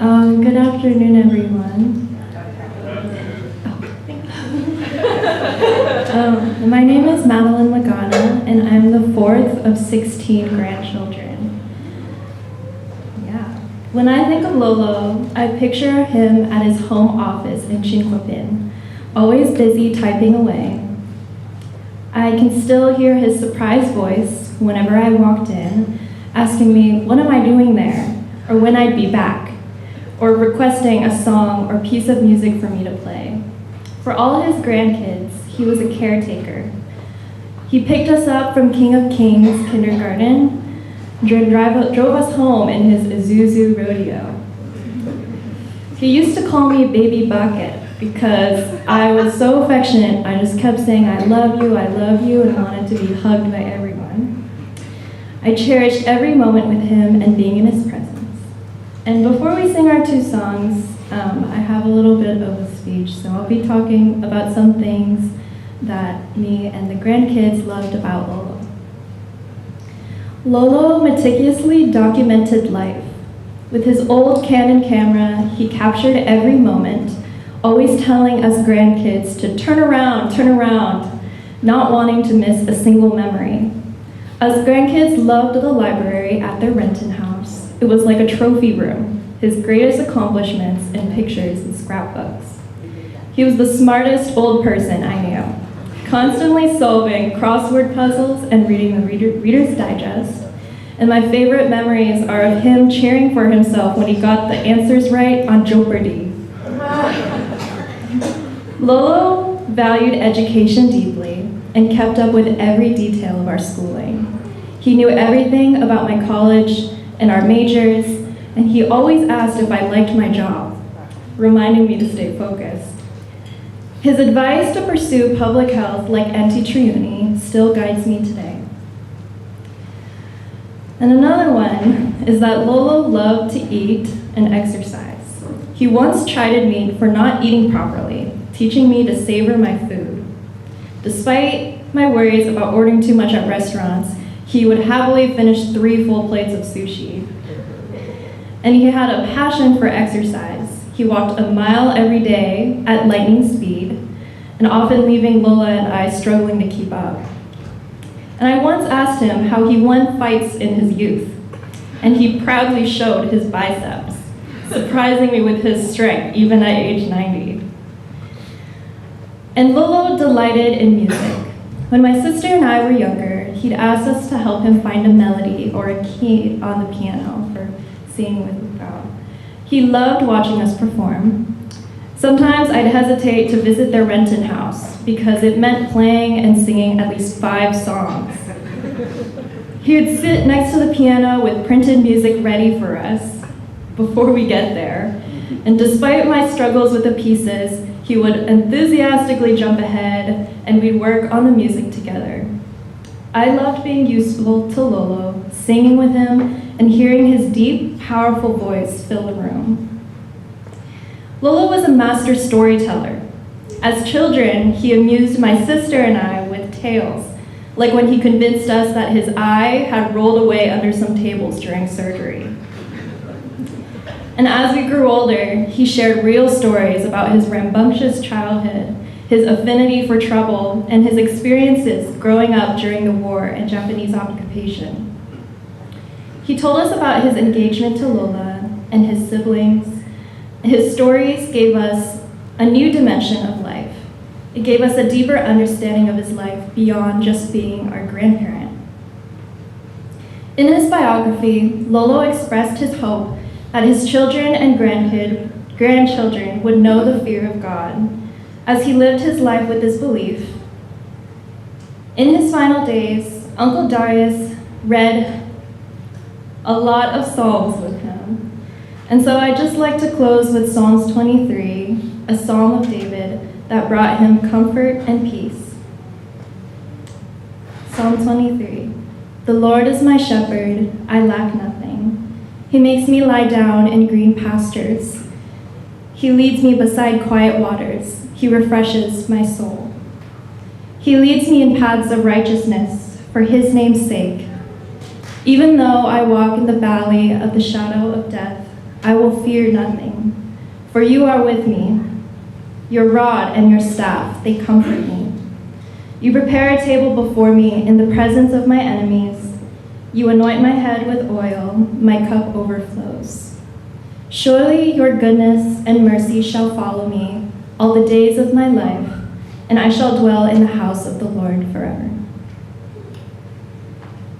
Good afternoon, everyone. My name is Madeline Lagana, and I'm the fourth of 16 grandchildren. Yeah. When I think of Lolo, I picture him at his home office in Chinquapin, always busy typing away. I can still hear his surprised voice whenever I walked in, asking me, what am I doing there, or when I'd be back, or requesting a song or piece of music for me to play. For all his grandkids, he was a caretaker. He picked us up from King of Kings kindergarten, drove us home in his Isuzu rodeo. He used to call me Baby Bucket because I was so affectionate, I just kept saying, I love you, and wanted to be hugged by everyone. I cherished every moment with him and being in his presence. And before we sing our two songs, I have a little bit of a speech, so I'll be talking about some things that me and the grandkids loved about Lolo. Lolo meticulously documented life. With his old Canon camera, he captured every moment, always telling us grandkids to turn around, not wanting to miss a single memory. Us grandkids loved the library at their Renton house. It was like a trophy room, his greatest accomplishments in pictures and scrapbooks. He was the smartest old person I knew, constantly solving crossword puzzles and reading the Reader's Digest. And my favorite memories are of him cheering for himself when he got the answers right on Jeopardy. Lolo valued education deeply and kept up with every detail of our schooling. He knew everything about my college and our majors, and he always asked if I liked my job, reminding me to stay focused. His advice to pursue public health like Auntie Triuni still guides me today. And another one is that Lolo loved to eat and exercise. He once chided me for not eating properly, teaching me to savor my food. Despite my worries about ordering too much at restaurants, he would happily finish 3 full plates of sushi. And he had a passion for exercise. He walked a mile every day at lightning speed, and often leaving Lola and I struggling to keep up. And I once asked him how he won fights in his youth, and he proudly showed his biceps, surprising me with his strength even at age 90. And Lolo delighted in music. When my sister and I were younger, he'd ask us to help him find a melody or a key on the piano for singing with God. He loved watching us perform. Sometimes I'd hesitate to visit their Renton house because it meant playing and singing at least 5 songs. He would sit next to the piano with printed music ready for us before we get there. And despite my struggles with the pieces, he would enthusiastically jump ahead and we'd work on the music together. I loved being useful to Lolo, singing with him, and hearing his deep, powerful voice fill the room. Lolo was a master storyteller. As children, he amused my sister and I with tales, like when he convinced us that his eye had rolled away under some tables during surgery. And as we grew older, he shared real stories about his rambunctious childhood, his affinity for trouble, and his experiences growing up during the war and Japanese occupation. He told us about his engagement to Lola and his siblings. His stories gave us a new dimension of life. It gave us a deeper understanding of his life beyond just being our grandparent. In his biography, Lolo expressed his hope that his children and grandchildren would know the fear of God as he lived his life with this belief. In his final days, Uncle Darius read a lot of Psalms with him. And so I'd just like to close with Psalms 23, a psalm of David that brought him comfort and peace. Psalm 23. The Lord is my shepherd, I lack nothing. He makes me lie down in green pastures. He leads me beside quiet waters. He refreshes my soul. He leads me in paths of righteousness for his name's sake. Even though I walk in the valley of the shadow of death, I will fear nothing, for you are with me. Your rod and your staff, they comfort me. You prepare a table before me in the presence of my enemies. You anoint my head with oil, my cup overflows. Surely your goodness and mercy shall follow me all the days of my life, and I shall dwell in the house of the Lord forever.